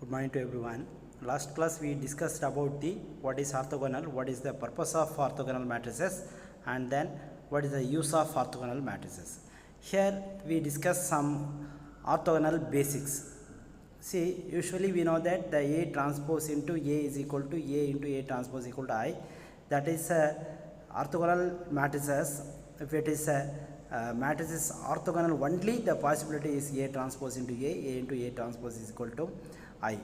Good morning to everyone. Last class we discussed about the what is orthogonal, what is the purpose of orthogonal matrices, and then what is the use of orthogonal matrices. Here we discuss some orthogonal basics. See, usually we know that the A transpose into A is equal to A into A transpose equal to I. That is orthogonal matrices. If it is matrix is orthogonal only, the possibility is A transpose into A into A transpose is equal to I.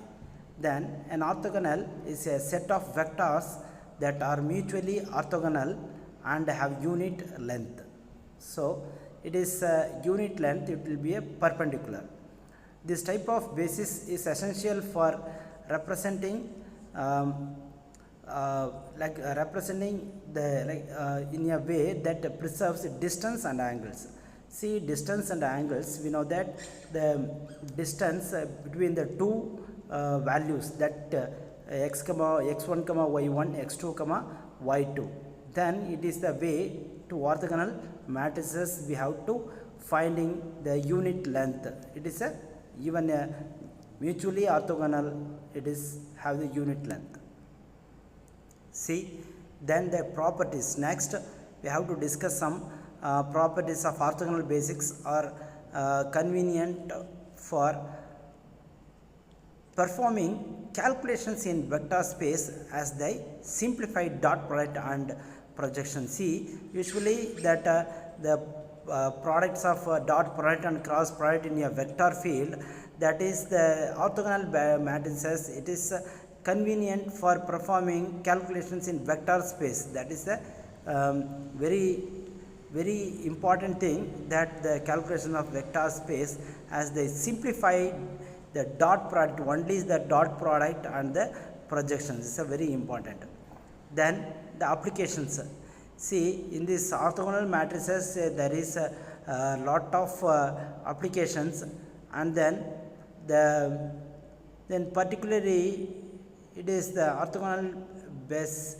Then an orthogonal is a set of vectors that are mutually orthogonal and have unit length. So it is unit length, it will be a perpendicular. This type of basis is essential for representing representing the in a way that preserves distance and angles. See, distance and angles, we know that the distance between the two values, that x comma x1 comma y1, x2 comma y2, then it is the way to orthogonal matrices we have to finding the unit length. It is a even a mutually orthogonal, it is have the unit length. See, then the properties. Next we have to discuss some properties of orthogonal basics are convenient for performing calculations in vector space as they simplify dot product and projection. See, usually that the products of dot product and cross product in a vector field, that is the orthogonal matrices. It is convenient for performing calculations in vector space. That is the very important thing, that the calculation of vector space as they simplify the dot product, only is the dot product and the projections. This is very important. Then the applications. See, in this orthogonal matrices there is a lot of applications, and then particularly it is the orthogonal base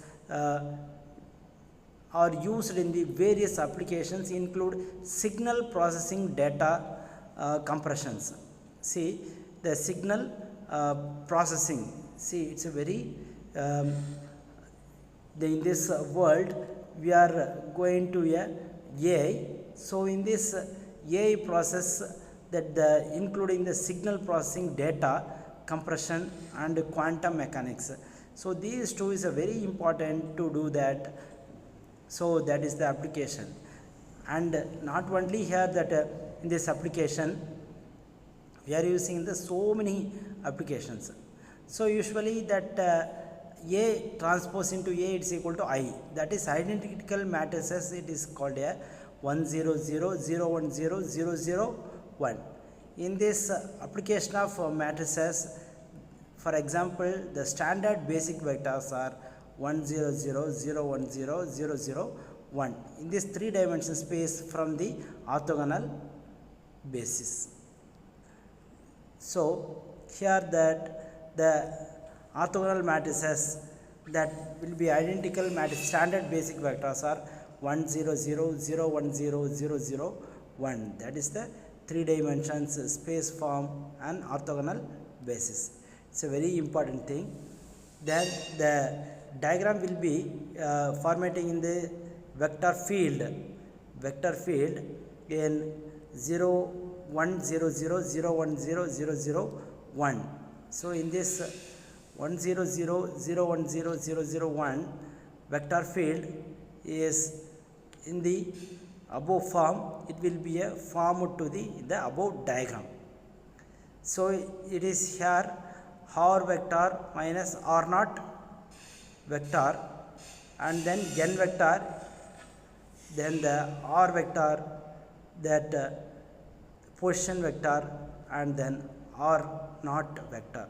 are used in the various applications, include signal processing, data compressions. See, the signal processing, see, it's a very in this world we are going to a AI. So in this AI process, that including the signal processing, data compression and quantum mechanics. So these two is a very important to do that. So that is the application. And not only here, that in this application we are using the so many applications. So usually that A transpose into A is equal to I, that is identical matrices. It is called a 1 0 0 0 1 0 0 0 1. In this application of matrices, for example, the standard basic vectors are 1 0 0 0 1 0 0 0 1 in this 3-dimensional space from the orthogonal basis. So here that the orthogonal matrices that will be identical matrix, standard basic vectors are 1 0 0 0 1 0 0 0 1. That is the 3 dimensions space form and orthogonal basis. It's a very important thing. Then the diagram will be formatting in the vector field in 0 1 0 0 0 1 0 0 0 1. So in this 1 0 0 0 1 0 0 0 1 vector field is in the above form, it will be a form to the above diagram. So it is here R vector minus R naught vector, and then n vector, then the R vector, that position vector, and then R naught vector.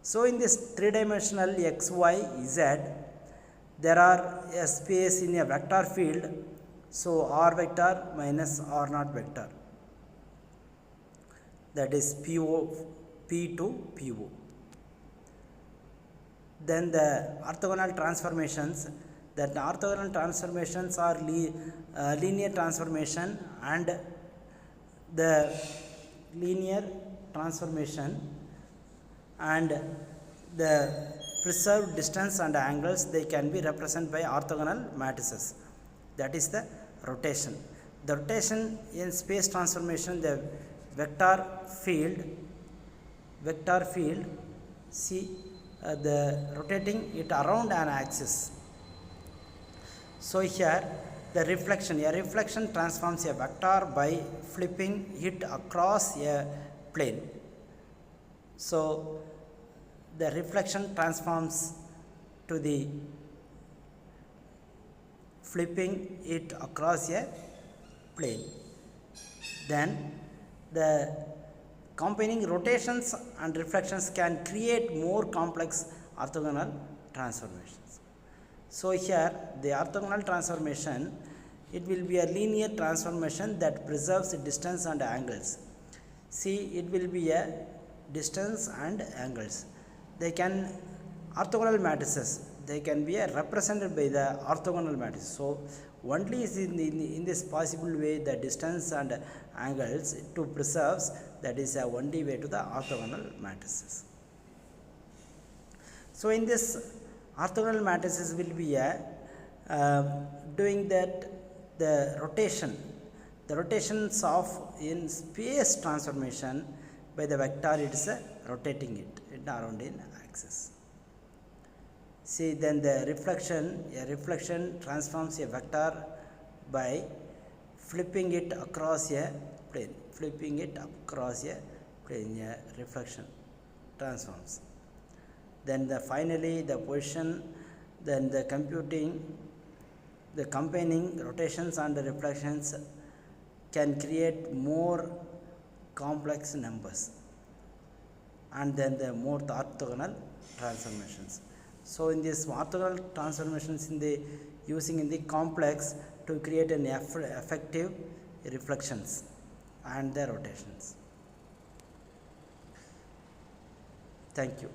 So in this 3-dimensional x, y, z, there are a space in a vector field. So R vector minus R naught vector, that is P to PO. Then the orthogonal transformations, that the orthogonal transformations are linear transformation, and the linear transformation and the preserved distance and angles, they can be represented by orthogonal matrices. That is the rotation. The rotation in space transformation, the vector field, see the rotating it around an axis. So here the reflection, a reflection transforms a vector by flipping it across a plane. So the reflection transforms to the flipping it across a plane. Then the combining rotations and reflections can create more complex orthogonal transformations. So here the orthogonal transformation, it will be a linear transformation that preserves distance and angles. See, it will be a distance and angles. They can orthogonal matrices, they can be represented by the orthogonal matrix. So only is in this possible way the distance and angles to preserves, that is a only way to the orthogonal matrices. So in this orthogonal matrices will be doing that the rotations of in space transformation by the vector, it is rotating it around in axis. See, then the reflection, a reflection transforms a vector by flipping it across a plane, a reflection transforms. Then finally the position, then the combining rotations and reflections can create more complex numbers, and then the more orthogonal transformations. So in this orthogonal transformations using in the complex to create an effective reflections and the rotations. Thank you.